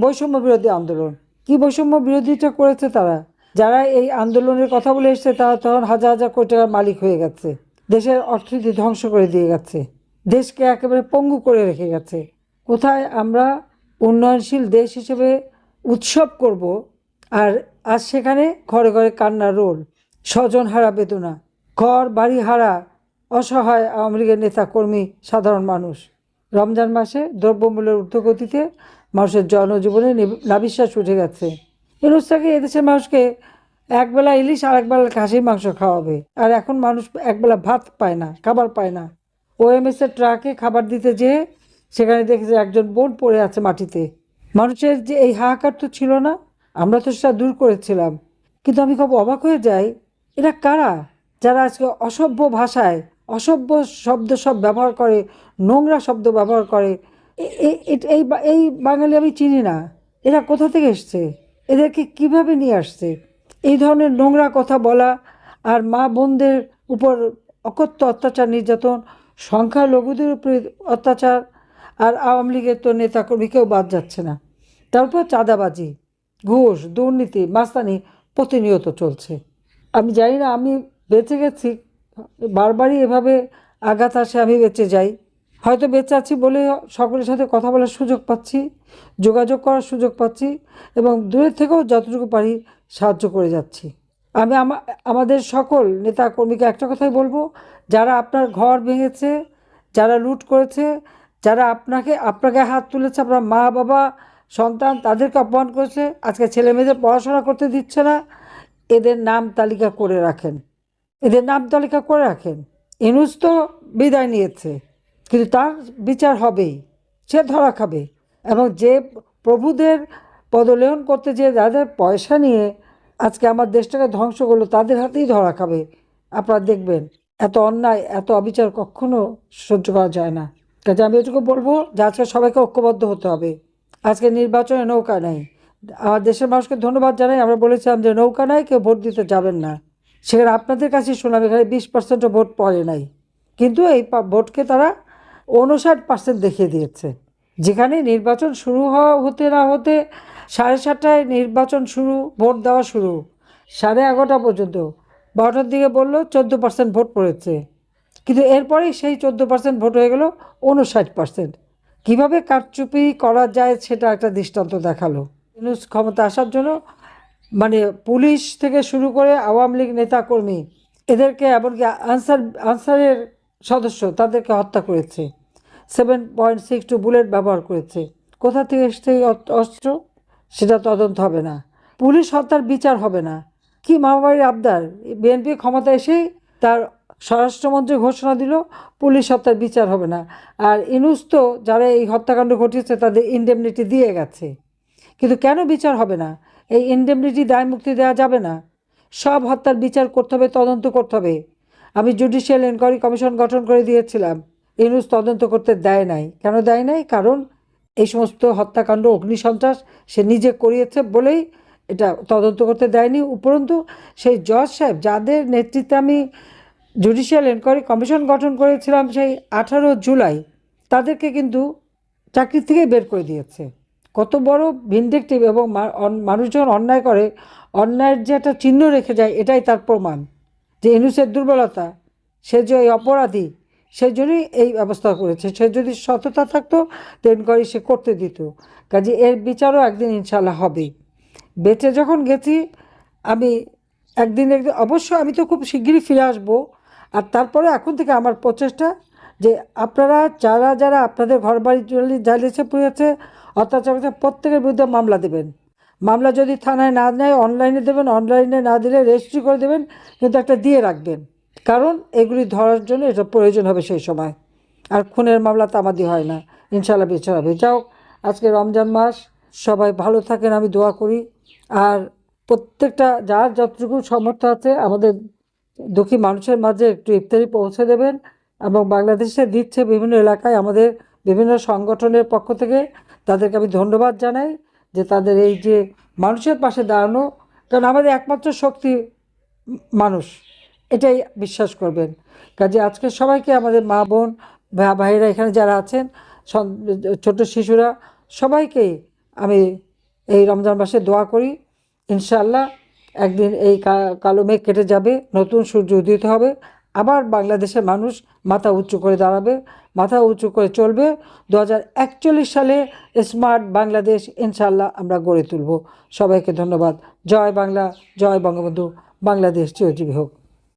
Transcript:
বৈষম্য বিরোধী আন্দোলন। কি বৈষম্য বিরোধীটা করেছে তারা? যারা এই আন্দোলনের কথা বলে এসছে তারা তখন হাজার হাজার কোটি টাকার মালিক হয়ে গেছে, দেশের অর্থনীতি ধ্বংস করে দিয়ে গেছে, দেশকে একেবারে পঙ্গু করে রেখে গেছে। কোথায় আমরা উন্নয়নশীল দেশ হিসেবে উৎসব করব, আর আজ সেখানে ঘরে ঘরে কান্নার রোল, স্বজন হারা বেদনা, ঘর বাড়ি হারা অসহায় আওয়ামী লীগের নেতা কর্মী, সাধারণ মানুষ। রমজান মাসে দ্রব্যমূল্যের ঊর্ধ্বগতিতে মানুষের জনজীবনে নাভিশ্বাস উঠে গেছে। ইনুসটাকে এদেশের মানুষকে একবেলা ইলিশ আর একবেলা খাসির মাংস খাওয়াবে, আর এখন মানুষ একবেলা ভাত পায় না, খাবার পায় না। ওএমএসের ট্রাকে খাবার দিতে যেয়ে সেখানে দেখেছে একজন বোন পড়ে আছে মাটিতে। মানুষের যে এই হাহাকার তো ছিল না, আমরা তো সেটা দূর করেছিলাম। কিন্তু আমি খুব অবাক হয়ে যাই, এরা কারা যারা আজকে অসভ্য ভাষায় অসভ্য শব্দ সব ব্যবহার করে, নোংরা শব্দ ব্যবহার করে। এই বাঙালি আমি চিনি না, এরা কোথা থেকে এসছে, এদেরকে কিভাবে নিয়ে আসছে এই ধরনের নোংরা কথা বলা, আর মা বোনদের উপর অকথ্য অত্যাচার নির্যাতন, সংখ্যালঘুদের উপরে অত্যাচার, আর আওয়ামী লীগের তো নেতাকর্মী কেউ বাদ যাচ্ছে না। তারপর চাঁদাবাজি, ঘুষ, দুর্নীতি, মাস্তানি প্রতিনিয়ত চলছে। আমি জানি না আমি বেঁচে গেছি, বারবারই এভাবে আঘাত আসে, আমি বেঁচে যাই। হয়তো বেঁচে আছি বলে সকলের সাথে কথা বলার সুযোগ পাচ্ছি, যোগাযোগ করার সুযোগ পাচ্ছি, এবং দূরের থেকেও যতটুকু পারি সাহায্য করে যাচ্ছি। আমি আমাদের সকল নেতা কর্মীকে একটা কথাই বলবো, যারা আপনার ঘর ভেঙেছে, যারা লুট করেছে, যারা আপনাকে হাত তুলেছে, আপনার মা বাবা সন্তান তাদেরকে অপমান করেছে, আজকে ছেলে মেয়েদের পড়াশোনা করতে দিচ্ছে না, এদের নাম তালিকা করে রাখেন, এদের নাম তালিকা করে রাখেন। ইনুস তো বিদায় নিয়েছে, কিন্তু তার বিচার হবেই, সে ধরা খাবে। এবং যে প্রভুদের পদলেহন করতে যে যাদের পয়সা নিয়ে আজকে আমার দেশটাকে ধ্বংস করলো, তাদের হাতেই ধরা খাবে। আপনারা দেখবেন এত অন্যায়, এত অবিচার কখনো সহ্য করা যায় না। কাজে আমি এটুকু বলবো যে আজকে সবাইকে ঐক্যবদ্ধ হতে হবে। আজকে নির্বাচনে নৌকা নাই, আমার দেশের মানুষকে ধন্যবাদ জানাই। আমরা বলেছিলাম যে নৌকা নাই, কেউ ভোট দিতে যাবেন না। সেখানে আপনাদের কাছেই শুনলাম এখানে 20% ভোট পড়ে নাই, কিন্তু এই ভোটকে তারা 59% দেখিয়ে দিয়েছে। যেখানে নির্বাচন শুরু হতে না হতে 7:30টায় নির্বাচন শুরু, ভোট দেওয়া শুরু, 11:30 পর্যন্ত, 12টার দিকে বললো 14% ভোট পড়েছে, কিন্তু এরপরেই সেই 14% ভোট হয়ে গেল 59%। কীভাবে কারচুপি করা যায় সেটা একটা দৃষ্টান্ত দেখালো। ইউনূস ক্ষমতা আসার জন্য মানে পুলিশ থেকে শুরু করে আওয়ামী লীগ নেতাকর্মী, এদেরকে এমনকি আনসারের সদস্য তাদেরকে হত্যা করেছে, 7.62 বুলেট ব্যবহার করেছে। কোথা থেকে এসছে অস্ত্র সেটা তদন্ত হবে না, পুলিশ হত্যার বিচার হবে না। কি মামাবাড়ির আবদার, বিএনপি ক্ষমতা এসেই তার স্বরাষ্ট্রমন্ত্রী ঘোষণা দিল পুলিশ হত্যার বিচার হবে না। আর ইউনূস তো যারা এই হত্যাকাণ্ড ঘটিয়েছে তাদের ইনডেমনিটি দিয়ে গেছে, কিন্তু কেন বিচার হবে না? এই ইনডেমনিটি দায় মুক্তি দেওয়া যাবে না, সব হত্যার বিচার করতে হবে, তদন্ত করতে হবে। আমি জুডিশিয়াল এনকোয়ারি কমিশন গঠন করে দিয়েছিলাম, ইউনূস তদন্ত করতে দেয় নাই। কেন দেয় নাই? কারণ এই সমস্ত হত্যাকাণ্ড, অগ্নিসন্ত্রাস সে নিজে করিয়েছে বলেই এটা তদন্ত করতে দেয়নি। উপরন্তু সেই জজ সাহেব যাদের নেতৃত্বে আমি জুডিশিয়াল এনকোয়ারি কমিশন গঠন করেছিলাম সেই 18 জুলাই, তাদেরকে কিন্তু চাকরি থেকেই বের করে দিয়েছে। কত বড় ভিনডেক্টিভ! এবং মানুষ যখন অন্যায় করে, অন্যায়ের যে একটা চিহ্ন রেখে যায়, এটাই তার প্রমাণ যে ইউনূসের দুর্বলতা। সে যে এই অপরাধী, সেই জন্যই এই ব্যবস্থা করেছে। সে যদি সততা থাকতো তো এনকোয়ারি সে করতে দিত। কাজে এর বিচারও একদিন ইনশাল্লাহ হবে। বেঁচে যখন গেছি আমি একদিন অবশ্যই আমি তো খুব শিগগিরই ফিরে আসবো। আর তারপরে এখন থেকে আমার প্রচেষ্টা যে আপনারা যারা যারা আপনাদের ঘর বাড়ি জ্বালিয়েছে, পুড়িয়েছে, অত্যাচার করেছে, প্রত্যেকের বিরুদ্ধে মামলা দেবেন। মামলা যদি থানায় না নেয় অনলাইনে দেবেন, অনলাইনে না দিলে রেজিস্ট্রি করে দেবেন, কিন্তু একটা দিয়ে রাখবেন, কারণ এগুলি ধরার জন্য এটা প্রয়োজন হবে সেই সময়। আর খুনের মামলা তামাদি হয় না, ইনশাল্লাহ বিচার হবে। যাও, আজকে রমজান মাস, সবাই ভালো থাকেন আমি দোয়া করি। আর প্রত্যেকটা যার যতটুকু সামর্থ্য আছে আমাদের দুঃখী মানুষের মাঝে একটু ইফতারি পৌঁছে দেবেন। এবং বাংলাদেশে দিচ্ছে বিভিন্ন এলাকায় আমাদের বিভিন্ন সংগঠনের পক্ষ থেকে, তাদেরকে আমি ধন্যবাদ জানাই যে তাদের এই যে মানুষের পাশে দাঁড়ানো, কারণ আমাদের একমাত্র শক্তি মানুষ, এটাই বিশ্বাস করবেন। কাজে আজকে সবাইকে, আমাদের মা বোন ভাইয়েরা এখানে যারা আছেন, ছোট শিশুরা, সবাইকেই আমি এই রমজান মাসে দোয়া করি ইনশাআল্লাহ একদিন এই কালো মেঘ কেটে যাবে, নতুন সূর্য উদিত হবে, আবার বাংলাদেশের মানুষ মাথা উঁচু করে দাঁড়াবে, মাথা উঁচু করে চলবে। 2041 সালে স্মার্ট বাংলাদেশ ইনশাআল্লাহ আমরা গড়ে তুলব। সবাইকে ধন্যবাদ। জয় বাংলা, জয় বঙ্গবন্ধু, বাংলাদেশ চিরজীবী হোক।